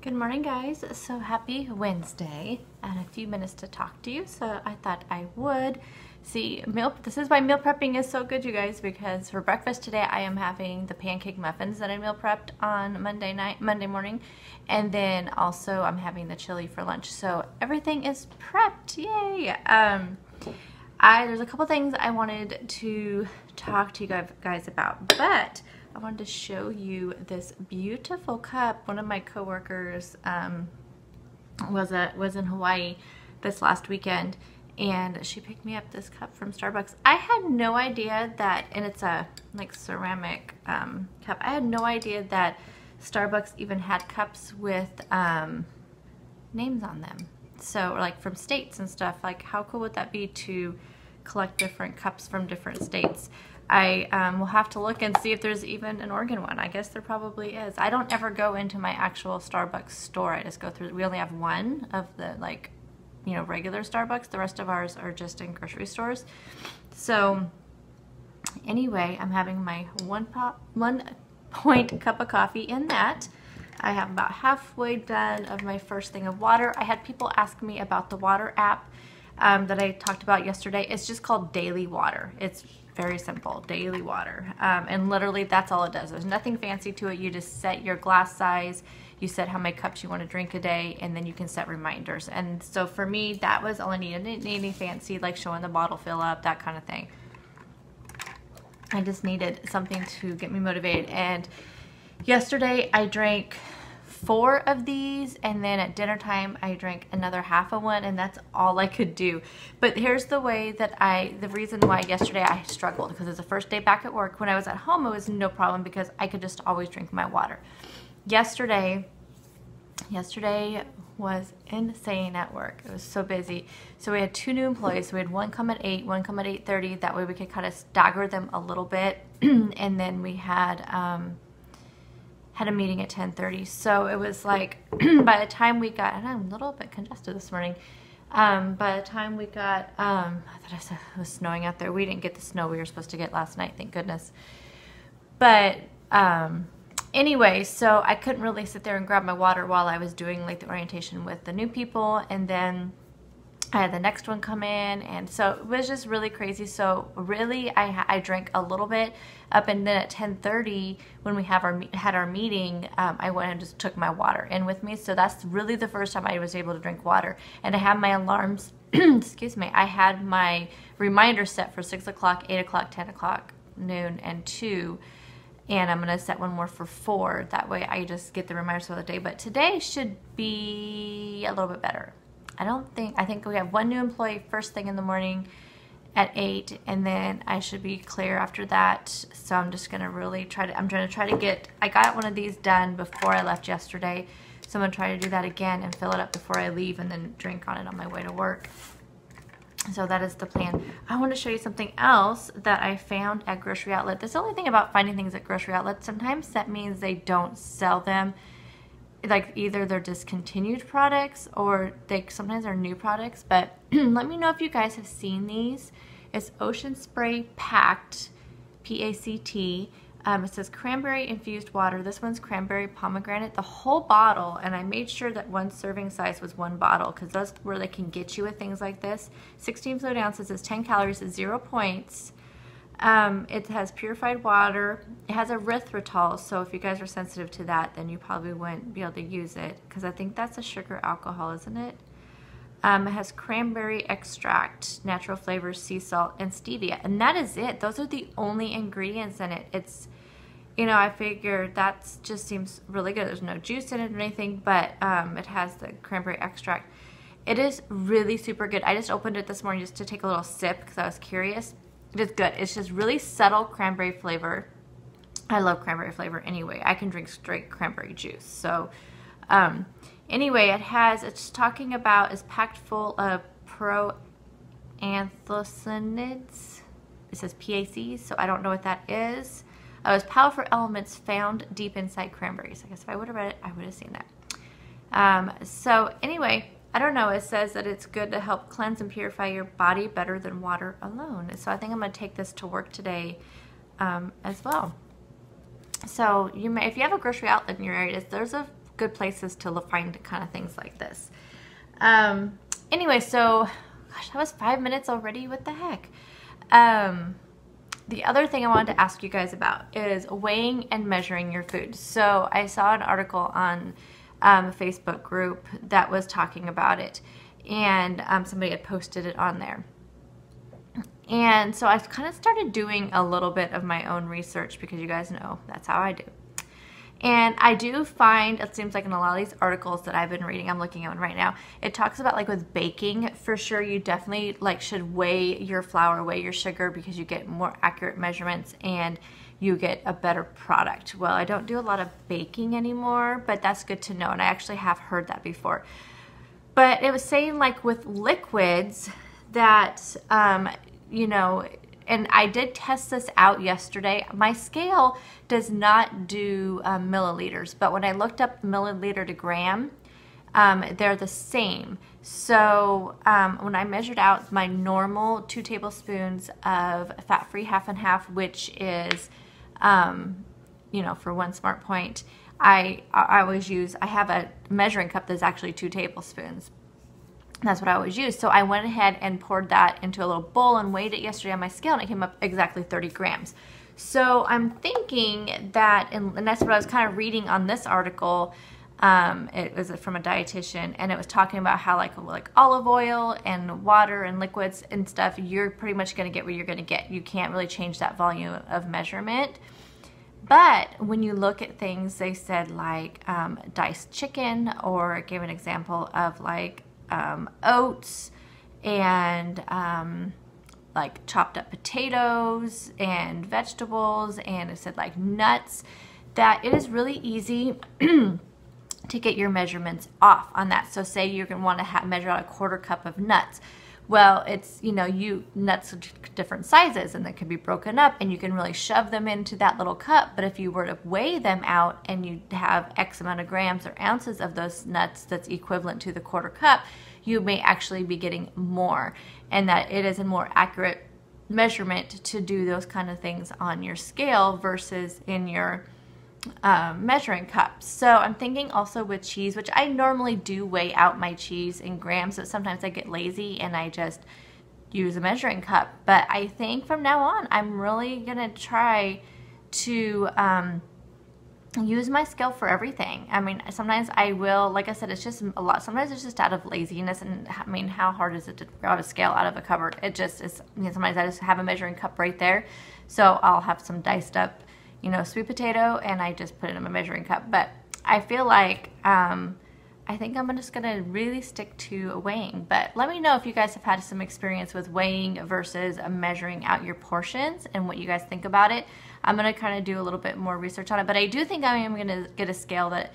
Good morning, guys. So happy Wednesday. I had a few minutes to talk to you, so I thought I would see this is why meal prepping is so good, you guys, because for breakfast today I am having the pancake muffins that I meal prepped on Monday morning, and then also I'm having the chili for lunch. So everything is prepped. Yay. There's a couple things I wanted to talk to you guys about, but I wanted to show you this beautiful cup. One of my coworkers was in Hawaii this last weekend, and she picked me up this cup from Starbucks. I had no idea that, and it's a like ceramic cup. I had no idea that Starbucks even had cups with names on them. So like from states and stuff. Like how cool would that be to collect different cups from different states? I will have to look and see if there's even an Oregon one. I guess there probably is. I don't ever go into my actual Starbucks store. I just go through. We only have one of the regular Starbucks. The rest of ours are just in grocery stores. So anyway, I'm having my 1 point cup of coffee in that. I have about halfway done of my first thing of water. I had people ask me about the water app that I talked about yesterday. It's just called Daily Water. It's very simple, Daily Water. And literally that's all it does. There's nothing fancy to it. You just set your glass size, you set how many cups you want to drink a day, and then you can set reminders. And so for me, that was all I needed. I didn't need anything fancy like showing the bottle fill up, that kind of thing. I just needed something to get me motivated. And yesterday I drank 4 of these, and then at dinner time I drank another half of one, and that's all I could do. But here's the way that the reason why yesterday I struggled, because it's the first day back at work. When I was at home it was no problem because I could just always drink my water. Yesterday was insane at work. It was so busy. So we had 2 new employees. So we had one come at 8, one come at 8:30. That way we could kind of stagger them a little bit. And then we had a meeting at 10:30. So it was like by the time we got, and I'm a little bit congested this morning. By the time we got, I thought I said it was snowing out there. We didn't get the snow we were supposed to get last night, thank goodness. But anyway, so I couldn't really sit there and grab my water while I was doing like the orientation with the new people, and then I had the next one come in, and so it was just really crazy. So really I drank a little bit up, and then at 10:30 when we had our meeting, I went and just took my water in with me. So that's really the first time I was able to drink water. And I had my alarms excuse me, I had my reminder set for 6 o'clock, 8 o'clock, 10 o'clock, noon, and 2. And I'm going to set one more for 4. That way I just get the reminders for the day. But today should be a little bit better. I think we have 1 new employee first thing in the morning at 8, and then I should be clear after that. So I'm just going to really I got one of these done before I left yesterday. So I'm going to try to do that again and fill it up before I leave, and then drink on it on my way to work. So that is the plan. I want to show you something else that I found at Grocery Outlet. That's the only thing about finding things at Grocery Outlet. Sometimes that means they don't sell them. Like either they're discontinued products or sometimes they're new products. But let me know if you guys have seen these. It's Ocean Spray Packed, P-A-C-T. It says cranberry infused water. This one's cranberry pomegranate. The whole bottle, and I made sure that 1 serving size was 1 bottle, because that's where they can get you with things like this. 16 fluid ounces, is 10 calories, is 0 points. It has purified water. It has erythritol, so if you guys are sensitive to that, then you probably wouldn't be able to use it, because I think that's a sugar alcohol, isn't it? It has cranberry extract, natural flavors, sea salt, and stevia, and that is it. Those are the only ingredients in it. It's, I figured that just seems really good. There's no juice in it or anything, but it has the cranberry extract. It is really super good. I just opened it this morning just to take a little sip because I was curious. It is good. It's just really subtle cranberry flavor. I love cranberry flavor anyway. I can drink straight cranberry juice. So anyway, it's talking about, is packed full of proanthocyanins. It says PACs, so I don't know what that is. It's powerful elements found deep inside cranberries. I guess if I would have read it, I would have seen that. So anyway, I don't know. It says that it's good to help cleanse and purify your body better than water alone. So I think I'm going to take this to work today as well. So if you have a Grocery Outlet in your area, there's a good places to find kind of things like this. Anyway, so, gosh, that was 5 minutes already. What the heck? The other thing I wanted to ask you guys about is weighing and measuring your food. So I saw an article on a Facebook group that was talking about it, and somebody had posted it on there. And so I kind of started doing a little bit of my own research, because you guys know that's how I do. And I do find, it seems like in a lot of these articles that I've been reading, I'm looking at one right now, it talks about like with baking, for sure you definitely like should weigh your flour, weigh your sugar, because you get more accurate measurements and you get a better product. Well, I don't do a lot of baking anymore, but that's good to know, and I actually have heard that before. But it was saying like with liquids that, you know, and I did test this out yesterday. My scale does not do milliliters, but when I looked up milliliter to gram, they're the same. So when I measured out my normal 2 tablespoons of fat-free half and half, which is, you know, for 1 smart point, I always use, I have a measuring cup that's actually 2 tablespoons. That's what I always use. So I went ahead and poured that into a little bowl and weighed it yesterday on my scale, and it came up exactly 30 grams. So I'm thinking that, and that's what I was kind of reading on this article. It was from a dietitian, and it was talking about how like olive oil and water and liquids and stuff, you're pretty much going to get what you're going to get. You can't really change that volume of measurement. But when you look at things, they said like diced chicken, or it gave an example of like oats and like chopped up potatoes and vegetables, and it said like nuts, that it is really easy to get your measurements off on that. So say you're going to want to measure out a 1/4 cup of nuts. Well, it's, you know, nuts are different sizes, and they can be broken up, and you can really shove them into that little cup. But if you were to weigh them out and you have X amount of grams or ounces of those nuts that's equivalent to the 1/4 cup, you may actually be getting more, and that it is a more accurate measurement to do those kind of things on your scale versus in your measuring cups. So I'm thinking also with cheese, which I normally do weigh out my cheese in grams, but sometimes I get lazy and I just use a measuring cup. But I think from now on, I'm really gonna try to use my scale for everything. I mean, sometimes I will, like I said, it's just a lot. Sometimes it's just out of laziness, and I mean, how hard is it to grab a scale out of a cupboard? It just is. You know, sometimes I just have a measuring cup right there, so I'll have some diced up, you know, sweet potato, and I just put it in my measuring cup. But I feel like I think I'm just gonna really stick to weighing. But let me know if you guys have had some experience with weighing versus measuring out your portions, and what you guys think about it. I'm gonna kind of do a little bit more research on it, but I do think I am gonna get a scale that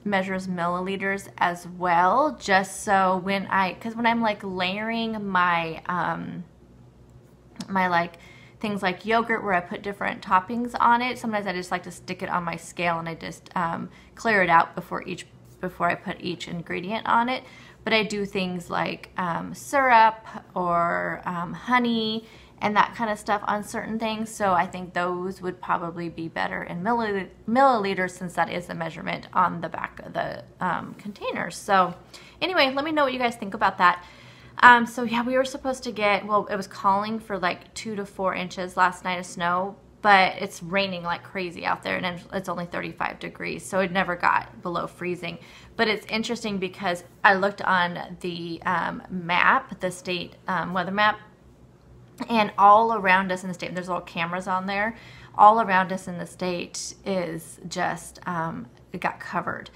measures milliliters as well, just so because when I'm like layering my my like things like yogurt, where I put different toppings on it, sometimes I just like to stick it on my scale, and I just clear it out before I put each ingredient on it. But I do things like syrup or honey and that kind of stuff on certain things, so I think those would probably be better in milliliters, since that is the measurement on the back of the containers. So anyway, let me know what you guys think about that. So yeah, we were supposed to get, well, it was calling for like 2 to 4 inches last night of snow, but it's raining like crazy out there, and it's only 35 degrees, so it never got below freezing. But it's interesting because I looked on the map, the state weather map, and all around us in the state, there's little cameras on there, all around us in the state is just, it got covered.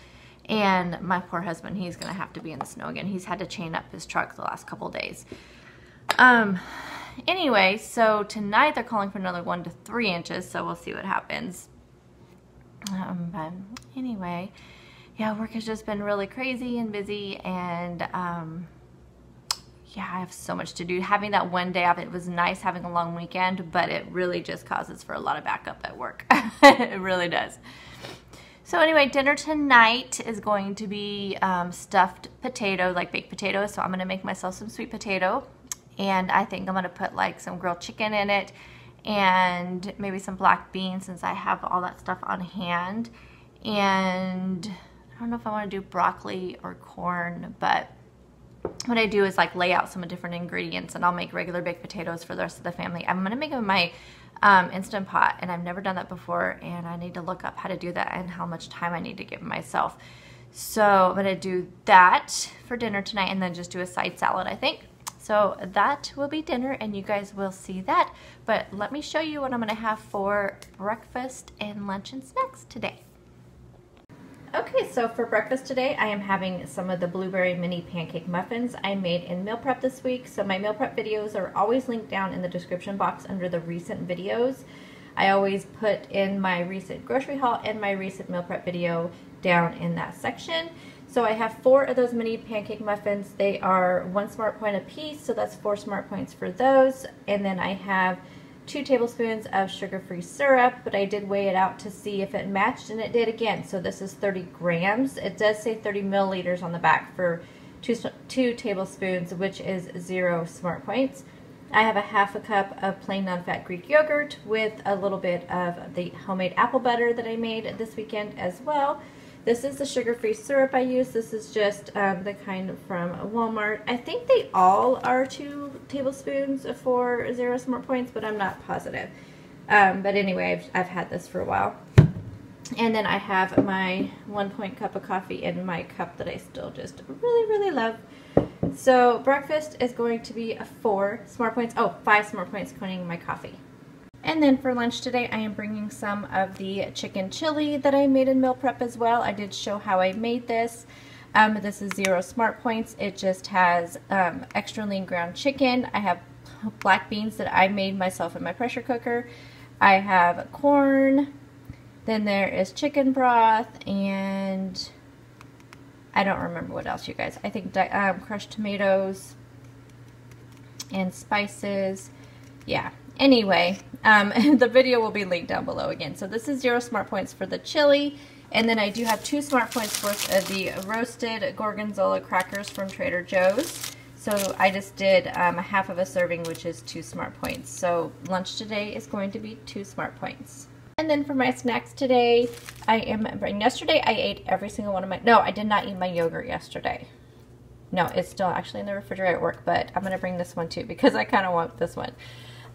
And my poor husband, he's going to have to be in the snow again. He's had to chain up his truck the last couple days. Anyway, so tonight they're calling for another 1 to 3 inches, so we'll see what happens. But anyway, yeah, work has just been really crazy and busy, and yeah, I have so much to do. Having that one day off, it was nice having a long weekend, but it really just causes for a lot of backup at work. It really does. So anyway, dinner tonight is going to be stuffed potato, like baked potatoes. So I'm going to make myself some sweet potato, and I think I'm going to put like some grilled chicken in it, and maybe some black beans, since I have all that stuff on hand. And I don't know if I want to do broccoli or corn, but what I do is like lay out some different ingredients, and I'll make regular baked potatoes for the rest of the family. I'm gonna make them in my Instant Pot, and I've never done that before, and I need to look up how to do that and how much time I need to give myself. So I'm gonna do that for dinner tonight, and then just do a side salad, I think. So that will be dinner, and you guys will see that. But let me show you what I'm gonna have for breakfast and lunch and snacks today. Okay, so for breakfast today, I am having some of the blueberry mini pancake muffins I made in meal prep this week. So my meal prep videos are always linked down in the description box under the recent videos. I always put in my recent grocery haul and my recent meal prep video down in that section. So I have 4 of those mini pancake muffins. They are 1 smart point a piece, so that's 4 smart points for those. And then I have 2 tablespoons of sugar-free syrup, but I did weigh it out to see if it matched, and it did again. So this is 30 grams. It does say 30 milliliters on the back for 2 tablespoons, which is 0 smart points. I have a ½ a cup of plain non-fat Greek yogurt with a little bit of the homemade apple butter that I made this weekend as well. This is the sugar-free syrup I use. This is just the kind from Walmart. I think they all are 2 tablespoons for 0 smart points, but I'm not positive. But anyway, I've had this for a while. And then I have my 1 cup of coffee in my cup that I still just really, really love. So breakfast is going to be 4 smart points. Oh, 5 smart points containing my coffee. And then for lunch today, I am bringing some of the chicken chili that I made in meal prep as well. I did show how I made this. This is 0 smart points. It just has extra lean ground chicken. I have black beans that I made myself in my pressure cooker. I have corn. Then there is chicken broth, and I don't remember what else, you guys. I think crushed tomatoes and spices. Yeah. Anyway, the video will be linked down below again. So this is 0 smart points for the chili. And then I do have 2 smart points for the roasted gorgonzola crackers from Trader Joe's. So I just did a ½ of a serving, which is 2 smart points. So lunch today is going to be 2 smart points. And then for my snacks today, yesterday I ate every single one of my, no, I did not eat my yogurt yesterday. No, it's still actually in the refrigerator at work, but I'm going to bring this one too because I kind of want this one.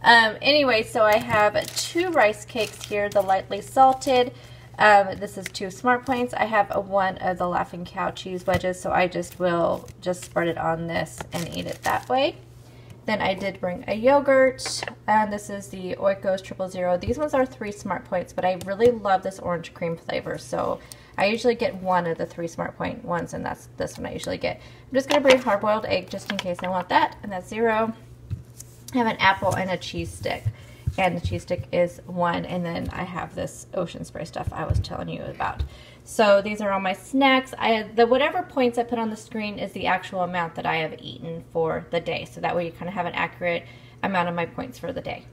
Anyway, so I have 2 rice cakes here, the lightly salted. This is 2 smart points. I have 1 of the Laughing Cow cheese wedges, so I will spread it on this and eat it that way. Then I did bring a yogurt, and this is the Oikos 000. These ones are 3 smart points, but I really love this orange cream flavor, so I usually get 1 of the 3 smart point ones, and that's this one I usually get. I'm just going to bring hard-boiled egg just in case I want that, and that's 0. I have an apple and a cheese stick, and the cheese stick is 1, and then I have this ocean spray stuff I was telling you about. So these are all my snacks. Whatever points I put on the screen is the actual amount that I have eaten for the day, so that way you kind of have an accurate amount of my points for the day.